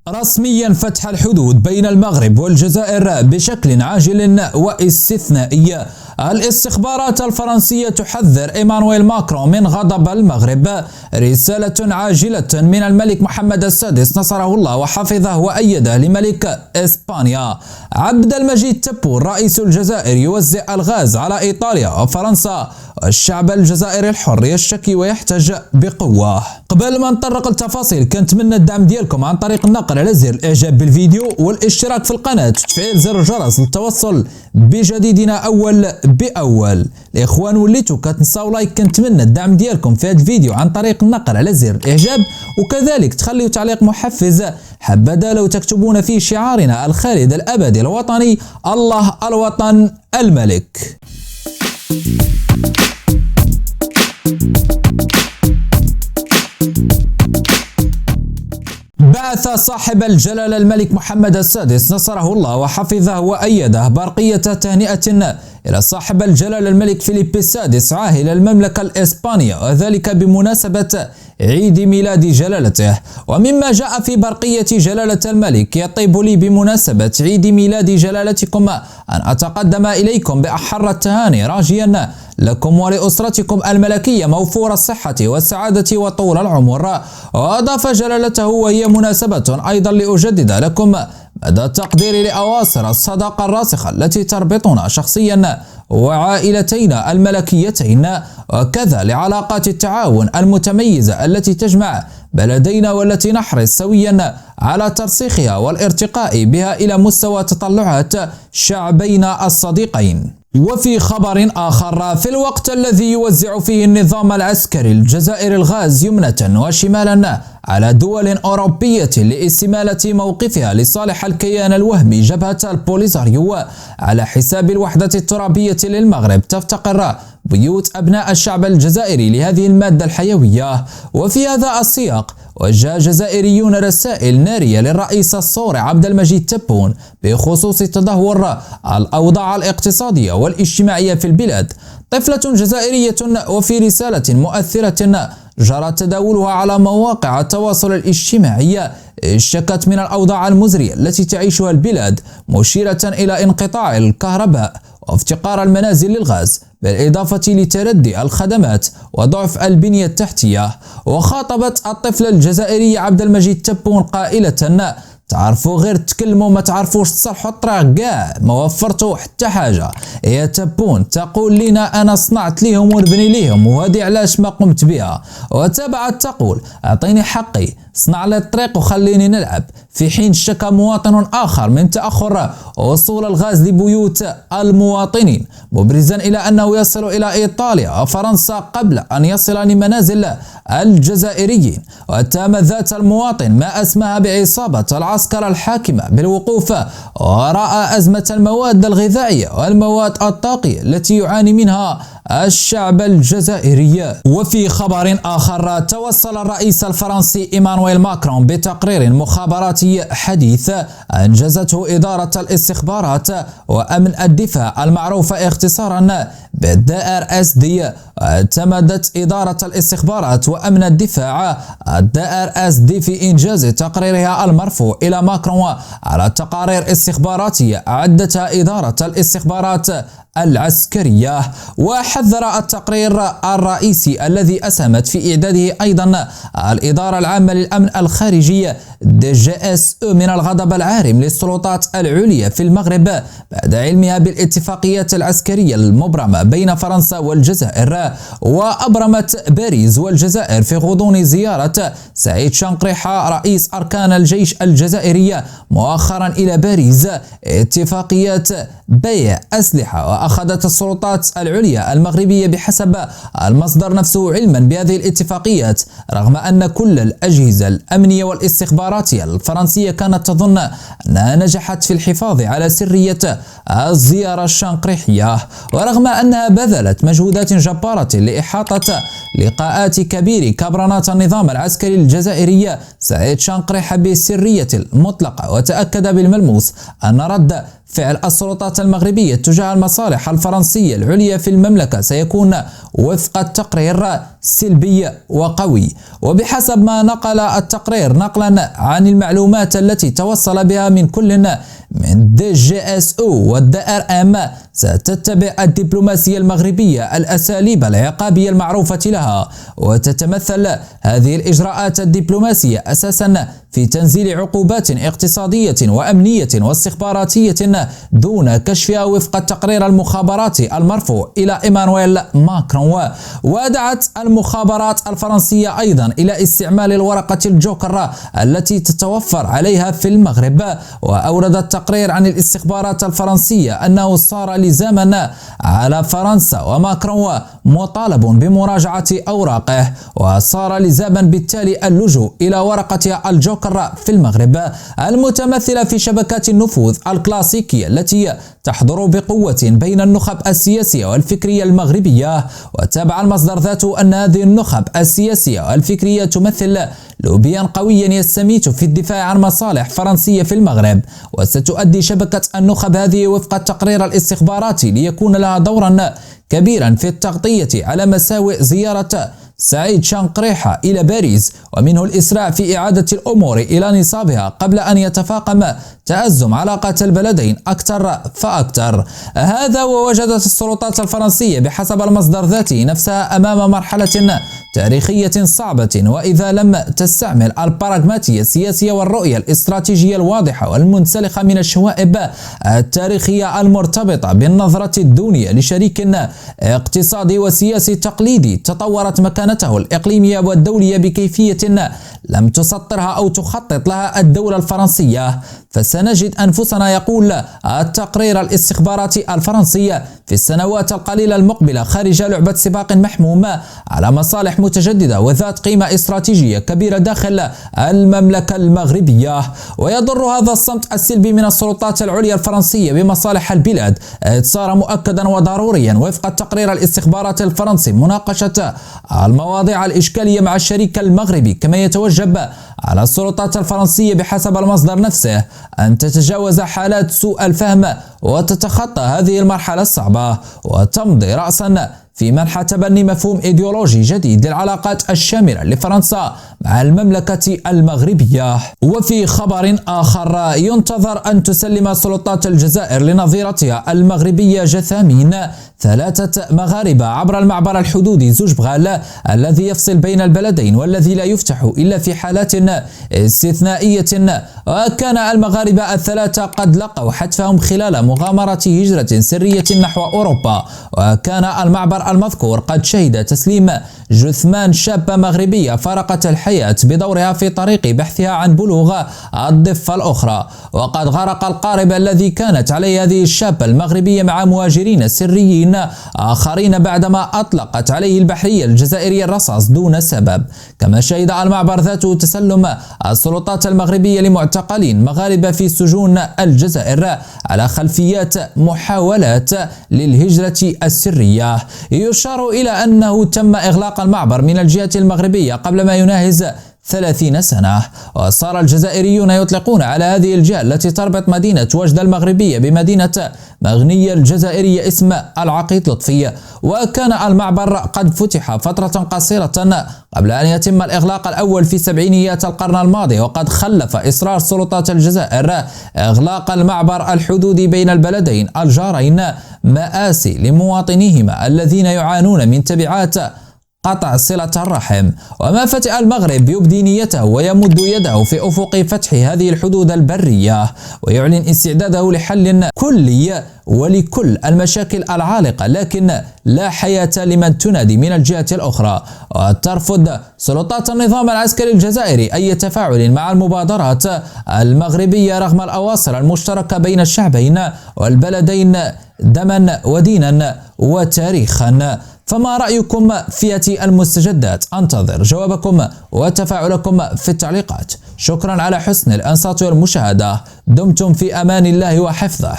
رسميا فتح الحدود بين المغرب والجزائر بشكل عاجل واستثنائي. الاستخبارات الفرنسية تحذر إيمانويل ماكرون من غضب المغرب. رسالة عاجلة من الملك محمد السادس نصره الله وحفظه وأيده لملك إسبانيا عبد المجيد تبون رئيس الجزائر يوزع الغاز على إيطاليا وفرنسا، والشعب الجزائري الحر يشتكي ويحتج بقوة. قبل ما نطرق التفاصيل كنتمنى الدعم ديالكم عن طريق النقر على زر الاعجاب بالفيديو والاشتراك في القناة وتفعيل زر الجرس للتوصل بجديدنا اول باول. الاخوان وليتو كتنساو لايك، كنتمنى الدعم ديالكم في هذا الفيديو عن طريق النقر على زر الاعجاب، وكذلك تخليو تعليق محفز حبذا لو تكتبون فيه شعارنا الخالد الابدي الوطني الله الوطن الملك. بعث صاحب الجلالة الملك محمد السادس نصره الله وحفظه وأيده برقية تهنئة إلى صاحب الجلالة الملك فيليب السادس عاهل المملكة الإسبانية، وذلك بمناسبة عيد ميلاد جلالته. ومما جاء في برقية جلالة الملك: يطيب لي بمناسبة عيد ميلاد جلالتكم أن أتقدم إليكم بأحر التهاني، راجيا لكم ولأسرتكم الملكية موفور الصحة والسعادة وطول العمر. وأضاف جلالته: وهي مناسبة أيضا لأجدد لكم مدى تقديري لأواصر الصداقة الراسخة التي تربطنا شخصيا وعائلتينا الملكيتين، وكذا لعلاقات التعاون المتميزة التي تجمع بلدينا والتي نحرص سويا على ترسيخها والارتقاء بها إلى مستوى تطلعات شعبينا الصديقين. وفي خبر آخر، في الوقت الذي يوزع فيه النظام العسكري الجزائري الغاز يمنة وشمالا على دول أوروبية لاستمالة موقفها لصالح الكيان الوهمي جبهة البوليساريو على حساب الوحدة الترابية للمغرب، تفتقر بيوت أبناء الشعب الجزائري لهذه المادة الحيوية. وفي هذا السياق وجه جزائريون رسائل نارية للرئيس الثوري عبد المجيد تبون بخصوص تدهور الأوضاع الاقتصادية والاجتماعية في البلاد. طفلة جزائرية وفي رسالة مؤثرة جرى تداولها على مواقع التواصل الاجتماعي اشتكت من الأوضاع المزرية التي تعيشها البلاد، مشيرة إلى انقطاع الكهرباء وافتقار المنازل للغاز، بالإضافة لتردي الخدمات وضعف البنية التحتية. وخاطبت الطفل الجزائري عبد المجيد تبون قائلة: تعرفوا غير تكلموا ما تعرفوش تصلحوا الطريق، كاع ما وفرتوا حتى حاجة. يا تبون تقول لنا أنا صنعت ليهم ونبني ليهم وهذه علاش ما قمت بها. وتابعت تقول: أعطيني حقي، صنع لي الطريق وخليني نلعب. في حين اشتكى مواطن آخر من تأخر وصول الغاز لبيوت المواطنين، مبرزا إلى أنه يصل إلى إيطاليا وفرنسا قبل أن يصل لمنازل الجزائريين. واتهم ذات المواطن ما أسماها بعصابة العسكر الحاكمة بالوقوف وراء أزمة المواد الغذائية والمواد الطاقية التي يعاني منها الشعب الجزائري. وفي خبر آخر، توصل الرئيس الفرنسي إيمانويل ماكرون بتقرير مخابراتي حديث أنجزته إدارة الاستخبارات وأمن الدفاع المعروفة اختصارا بالDRSD. اعتمدت إدارة الاستخبارات وأمن الدفاع الDRSD في إنجاز تقريرها المرفوع إلى ماكرون على تقارير استخباراتية عدتها إدارة الاستخبارات العسكرية. وحذر التقرير الرئيسي الذي أسهمت في إعداده أيضا الإدارة العامة للأمن الخارجي DGSE من الغضب العارم للسلطات العليا في المغرب بعد علمها بالاتفاقيات العسكرية المبرمة بين فرنسا والجزائر. وأبرمت باريس والجزائر في غضون زيارة سعيد شنقريحة رئيس أركان الجيش الجزائري مؤخرا إلى باريس اتفاقيات بيع أسلحة. وأخذت السلطات العليا المغربية بحسب المصدر نفسه علما بهذه الاتفاقيات، رغم أن كل الأجهزة الأمنية والاستخباراتية الفرنسية كانت تظن أنها نجحت في الحفاظ على سرية الزيارة الشنقريحية، ورغم أنها بذلت مجهودات جبارة لإحاطة لقاءات كبير كبرنات النظام العسكري الجزائري سعيد شنقريحة بالسرية المطلقة، وتأكد بالملموس أن رد فعل السلطات المغربية تجاه المصالح الفرنسية العليا في المملكة سيكون وفق التقرير سلبي وقوي. وبحسب ما نقل التقرير نقلا عن المعلومات التي توصل بها من كل من DGSO والDRM، ستتبع الدبلوماسية المغربية الأساليب العقابية المعروفة لها، وتتمثل هذه الإجراءات الدبلوماسية أساسا في تنزيل عقوبات اقتصادية وأمنية واستخباراتية دون كشفها وفق التقرير المخابراتي المرفوع إلى إيمانويل ماكرون. ودعت المخابرات الفرنسية أيضا إلى استعمال الورقة الجوكر التي تتوفر عليها في المغرب. وأورد التقرير عن الاستخبارات الفرنسية أنه صار لزاما على فرنسا وماكرون مطالب بمراجعة أوراقه، وصار لزاما بالتالي اللجوء إلى ورقة الجوكر في المغرب المتمثلة في شبكات النفوذ الكلاسيكية التي تحضر بقوة بين النخب السياسية والفكرية المغربية. وتابع المصدر ذاته أن هذه النخب السياسية والفكرية تمثل لوبيا قويا يستميت في الدفاع عن مصالح فرنسية في المغرب، وستؤدي شبكة النخب هذه وفق التقرير الاستخباراتي ليكون لها دورا كبيرا في التغطية على مساوئ زيارة سعيد شنقريحة إلى باريس، ومنه الإسراع في إعادة الأمور إلى نصابها قبل أن يتفاقم تأزم علاقات البلدين أكثر فأكثر. هذا ووجدت السلطات الفرنسية بحسب المصدر ذاته نفسها أمام مرحلة تاريخية صعبة، وإذا لم تستعمل البراغماتية السياسية والرؤية الاستراتيجية الواضحة والمنسلخة من الشوائب التاريخية المرتبطة بالنظرة الدونية لشريك اقتصادي وسياسي تقليدي تطورت مكانته الإقليمية والدولية بكيفية لم تسطرها أو تخطط لها الدولة الفرنسية، فسنجد أنفسنا، يقول التقرير الاستخباراتي الفرنسي، في السنوات القليلة المقبلة خارج لعبة سباق محموم على مصالح متجددة وذات قيمة استراتيجية كبيرة داخل المملكة المغربية. ويضر هذا الصمت السلبي من السلطات العليا الفرنسية بمصالح البلاد صار مؤكدا وضروريا وفق التقرير الاستخباراتي الفرنسي مناقشة المواضيع الإشكالية مع الشريك المغربي، كما يتوجب على السلطات الفرنسية بحسب المصدر نفسه أن تتجاوز حالات سوء الفهم وتتخطى هذه المرحلة الصعبة وتمضي رأسا في منح تبني مفهوم إيديولوجي جديد للعلاقات الشاملة لفرنسا مع المملكة المغربية. وفي خبر آخر، ينتظر أن تسلم سلطات الجزائر لنظيرتها المغربية جثامين 3 مغاربة عبر المعبر الحدودي زوجبغال الذي يفصل بين البلدين والذي لا يفتح إلا في حالات استثنائية. وكان المغاربة ال3 قد لقوا حتفهم خلال مغامرة هجرة سرية نحو أوروبا، وكان المعبر المذكور قد شهد تسليم جثمان شابة مغربية فارقت الحياة بدورها في طريق بحثها عن بلوغ الضفة الأخرى. وقد غرق القارب الذي كانت عليه هذه الشابة المغربية مع مهاجرين سريين آخرين بعدما أطلقت عليه البحرية الجزائرية الرصاص دون سبب. كما شهد المعبر ذاته تسلم السلطات المغربية لمعتقلين مغاربة في سجون الجزائر على خلفيات محاولات للهجرة السرية. يشار إلى أنه تم إغلاق المعبر من الجهة المغربية قبل ما يناهز 30 سنة، وصار الجزائريون يطلقون على هذه الجهة التي تربط مدينة وجدة المغربية بمدينة مغنية الجزائرية اسم العقيد لطفي. وكان المعبر قد فتح فترة قصيرة قبل أن يتم الإغلاق الأول في سبعينيات القرن الماضي، وقد خلف إصرار سلطات الجزائر إغلاق المعبر الحدودي بين البلدين الجارين مآسي لمواطنيهما الذين يعانون من تبعات قطع صلة الرحم. وما فتح المغرب يبدي نيته ويمد يده في أفق فتح هذه الحدود البرية، ويعلن استعداده لحل كلي ولكل المشاكل العالقة، لكن لا حياة لمن تنادي من الجهة الأخرى. وترفض سلطات النظام العسكري الجزائري أي تفاعل مع المبادرات المغربية رغم الأواصر المشتركة بين الشعبين والبلدين دما ودينا وتاريخا. فما رأيكم في هذه المستجدات؟ انتظر جوابكم وتفاعلكم في التعليقات. شكرا على حسن الإنصات والمشاهدة، دمتم في أمان الله وحفظه.